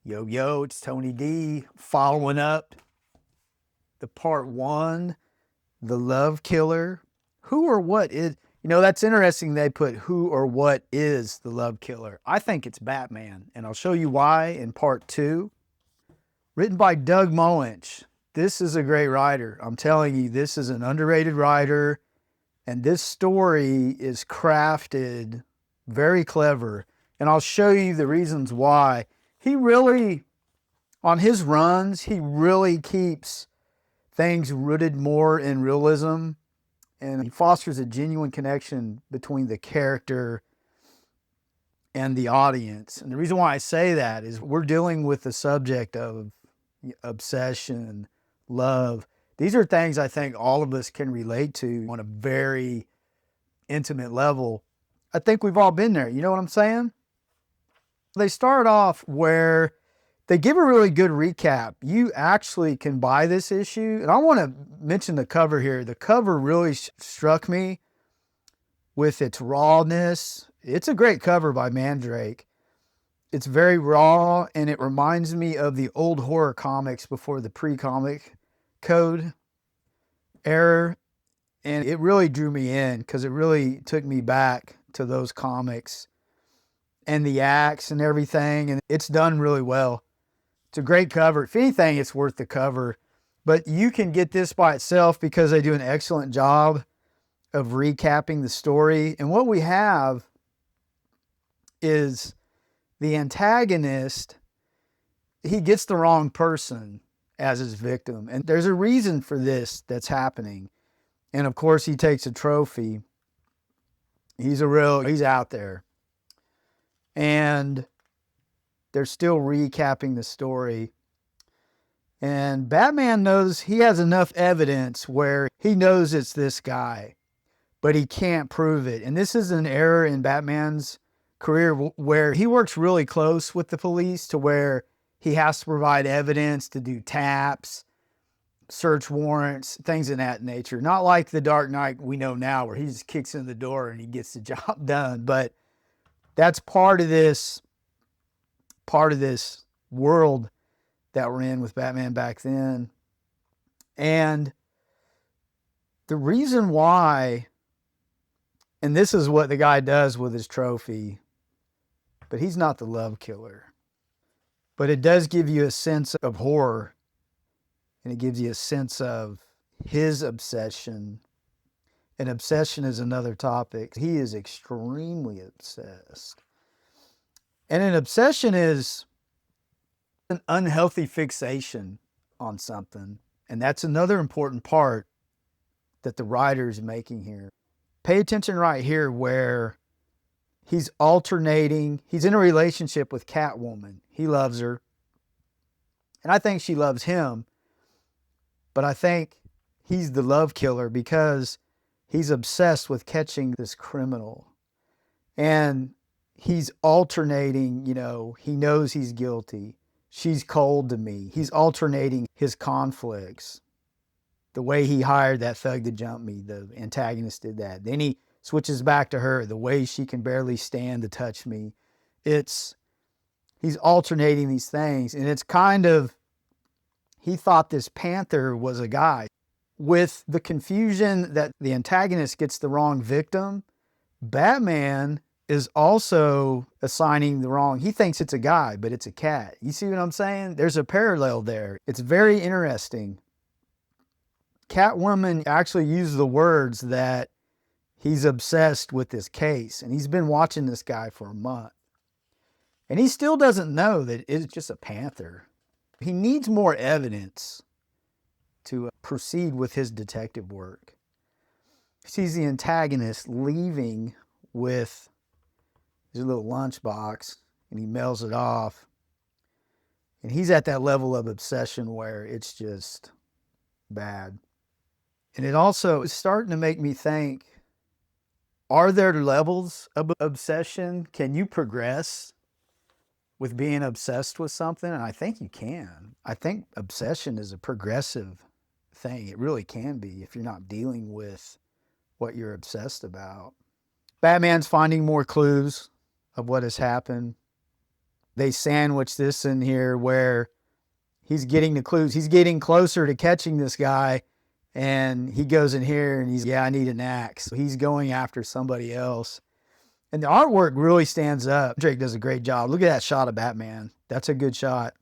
Yo, yo, it's Tony D following up the part one, the love killer. Who or what is, that's interesting. They put who or what is the love killer. I think it's Batman, and I'll show you why in part two. Written by Doug Moench. This is a great writer. I'm telling you, this is an underrated writer, and this story is crafted very clever. And I'll show you the reasons why. He really, on his runs, he really keeps things rooted more in realism, and he fosters a genuine connection between the character and the audience. And the reason why I say that is we're dealing with the subject of obsession, love. These are things I think all of us can relate to on a very intimate level. I think we've all been there. You know what I'm saying? They start off where they give a really good recap. You actually can buy this issue. And I want to mention the cover here. The cover really struck me with its rawness. It's a great cover by Mandrake. It's very raw, and it reminds me of the old horror comics before the pre-comic code era. And it really drew me in because it really took me back to those comics and the acts and everything. And it's done really well. It's a great cover. If anything, it's worth the cover. But you can get this by itself because they do an excellent job of recapping the story. And what we have is the antagonist, he gets the wrong person as his victim. And there's a reason for this that's happening. And of course, he takes a trophy. He's out there. And they're still recapping the story. And Batman knows he has enough evidence where he knows it's this guy, but he can't prove it. And this is an error in Batman's career where he works really close with the police to where he has to provide evidence to do taps, search warrants, things of that nature. Not like the Dark Knight we know now where he just kicks in the door and he gets the job done. But that's part of this world that we're in with Batman back then. And the reason why, and this is what the guy does with his trophy, but he's not the love killer. But it does give you a sense of horror, and it gives you a sense of his obsession. And obsession is another topic. He is extremely obsessed. And an obsession is an unhealthy fixation on something. And that's another important part that the writer is making here. Pay attention right here where he's alternating. He's in a relationship with Catwoman. He loves her. And I think she loves him. But I think he's the love killer because he's obsessed with catching this criminal. And he's alternating, he knows he's guilty. She's cold to me. He's alternating his conflicts. The way he hired that thug to jump me, the antagonist did that. Then he switches back to her, the way she can barely stand to touch me. He's alternating these things. And it's kind of, he thought this panther was a guy. With the confusion that the antagonist gets the wrong victim, Batman is also assigning the wrong, he thinks it's a guy, but it's a cat. You see what I'm saying? There's a parallel there. It's very interesting. Catwoman actually uses the words that he's obsessed with this case, and he's been watching this guy for a month. And he still doesn't know that it's just a panther. He needs more evidence to proceed with his detective work. He sees the antagonist leaving with his little lunchbox, and he mails it off. And he's at that level of obsession where it's just bad. And it also is starting to make me think, are there levels of obsession? Can you progress with being obsessed with something? And I think you can. I think obsession is a progressive thing. It really can be if you're not dealing with what you're obsessed about. Batman's finding more clues of what has happened. They sandwich this in here where he's getting the clues. He's getting closer to catching this guy, and he goes in here and he's, yeah, I need an axe. He's going after somebody else. And the artwork really stands up. Drake does a great job. Look at that shot of Batman. That's a good shot.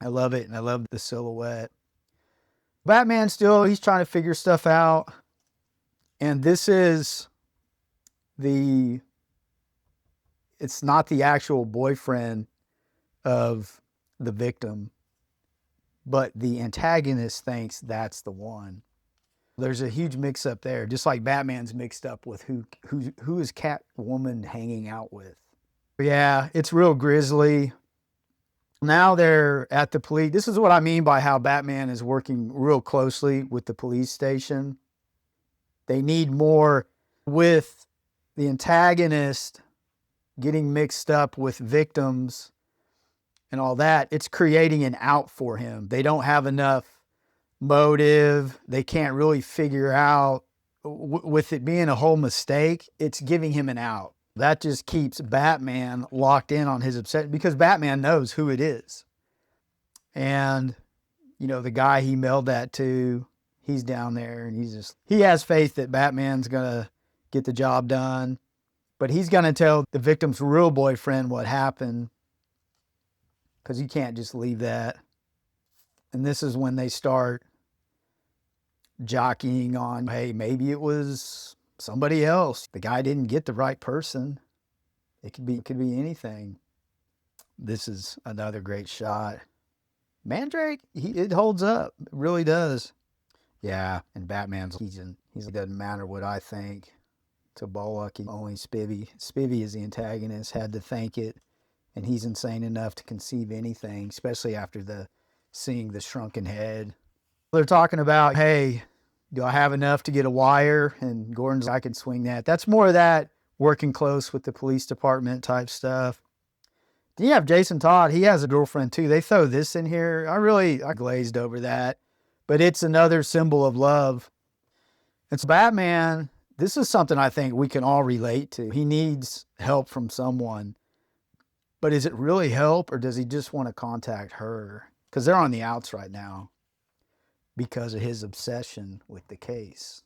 I love it, and I love the silhouette. Batman still, he's trying to figure stuff out. And this is it's not the actual boyfriend of the victim, but the antagonist thinks that's the one. There's a huge mix up there, just like Batman's mixed up with who is Catwoman hanging out with. Yeah, it's real grisly. Now they're at the police. This is what I mean by how Batman is working real closely with the police station. They need more with the antagonist getting mixed up with victims and all that. It's creating an out for him. They don't have enough motive. They can't really figure out, with it being a whole mistake, it's giving him an out. That just keeps Batman locked in on his obsession, because Batman knows who it is. And, you know, the guy he mailed that to, he's down there, and he has faith that Batman's gonna get the job done, but he's gonna tell the victim's real boyfriend what happened, because you can't just leave that. And this is when they start jockeying on, hey, maybe it was somebody else. The guy didn't get the right person. It could be anything. This is another great shot. Mandrake, it holds up. It really does. Yeah, and Batman's, it doesn't matter what I think. It's a Bullock, only Spivvy. Spivvy is the antagonist, had to think it, and he's insane enough to conceive anything, especially after seeing the shrunken head. They're talking about, hey, do I have enough to get a wire? And Gordon's like, I can swing that. That's more of that working close with the police department type stuff. Then you have Jason Todd. He has a girlfriend too. They throw this in here. I glazed over that. But it's another symbol of love. It's Batman. This is something I think we can all relate to. He needs help from someone. But is it really help, or does he just want to contact her? Because they're on the outs right now because of his obsession with the case.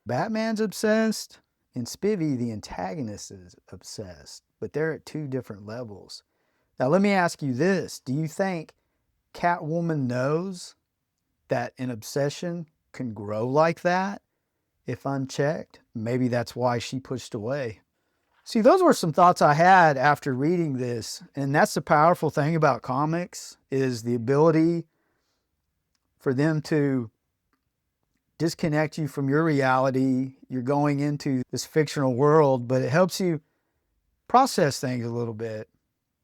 Batman's obsessed, and Spivvy, the antagonist, is obsessed. But they're at two different levels. Now, let me ask you this. Do you think Catwoman knows that an obsession can grow like that if unchecked? Maybe that's why she pushed away. See, those were some thoughts I had after reading this. And that's the powerful thing about comics, is the ability for them to disconnect you from your reality. You're going into this fictional world, but it helps you process things a little bit.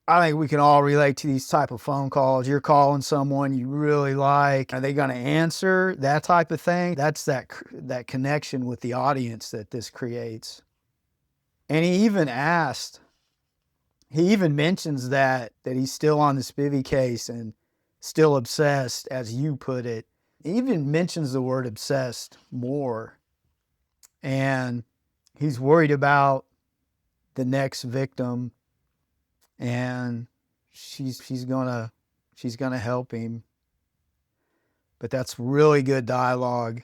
I think we can all relate to these type of phone calls. You're calling someone you really like. Are they going to answer? That type of thing. That's that connection with the audience that this creates. And he even mentions that he's still on the Spivvy case and still obsessed, as you put it. He even mentions the word obsessed more. And he's worried about the next victim, and she's gonna help him. But that's really good dialogue.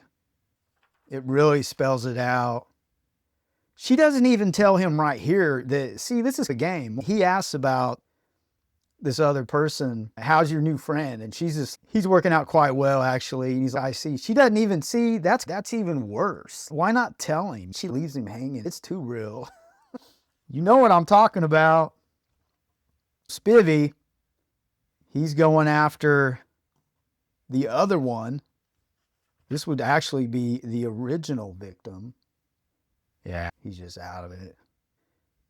It really spells it out. She doesn't even tell him right here that, see, this is a game. He asks about this other person, how's your new friend? And he's working out quite well, actually. And he's like, I see. She doesn't even see. That's even worse. Why not tell him? She leaves him hanging. It's too real. You know what I'm talking about. Spivvy, he's going after the other one. This would actually be the original victim. Yeah, he's just out of it.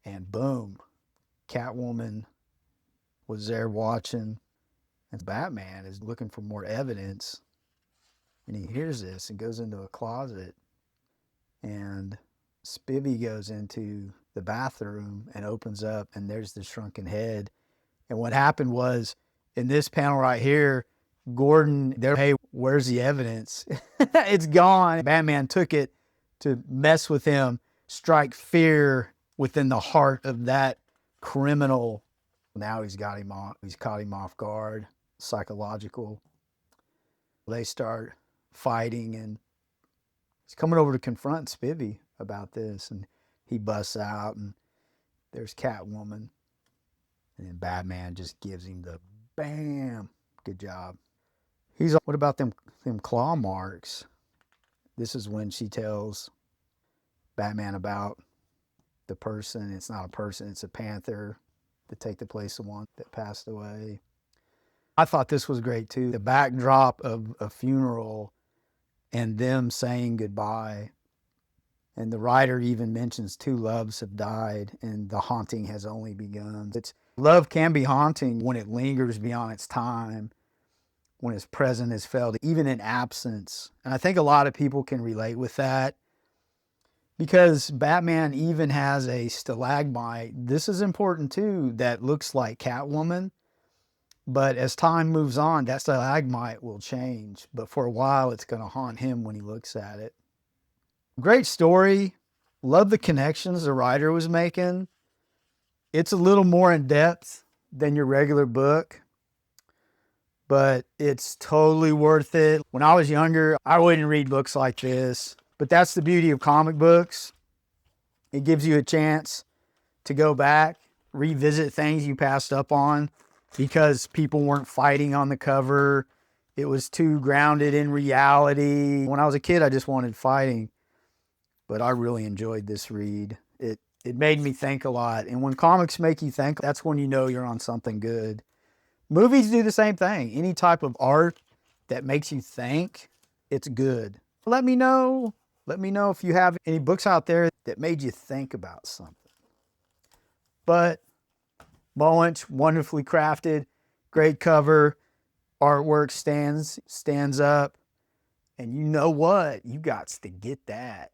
And boom, Catwoman was there watching. And Batman is looking for more evidence. And he hears this and goes into a closet. And Spivvy goes into the bathroom and opens up, and there's the shrunken head. And what happened was, in this panel right here, Gordon, hey, where's the evidence? It's gone. Batman took it to mess with him, strike fear within the heart of that criminal Now he's caught him off guard, psychological. They start fighting, and he's coming over to confront Spivvy about this, and he busts out, and there's Catwoman, and then Batman just gives him the bam. Good job. He's what about them claw marks? This is when she tells Batman about the person. It's not a person, it's a panther to take the place of one that passed away. I thought this was great too. The backdrop of a funeral and them saying goodbye. And the writer even mentions 2 loves have died and the haunting has only begun. Love can be haunting when it lingers beyond its time, when its presence is felt, even in absence. And I think a lot of people can relate with that because Batman even has a stalagmite. This is important too, that looks like Catwoman. But as time moves on, that stalagmite will change. But for a while, it's going to haunt him when he looks at it. Great story. Love the connections the writer was making. It's a little more in depth than your regular book, but it's totally worth it. When I was younger, I wouldn't read books like this, but that's the beauty of comic books. It gives you a chance to go back, revisit things you passed up on because people weren't fighting on the cover. It was too grounded in reality. When I was a kid, I just wanted fighting, but I really enjoyed this read. It made me think a lot. And when comics make you think, that's when you know you're on something good. Movies do the same thing. Any type of art that makes you think, it's good. Let me know. Let me know if you have any books out there that made you think about something. But Moench, wonderfully crafted, great cover, artwork stands up. And you know what? You got to get that.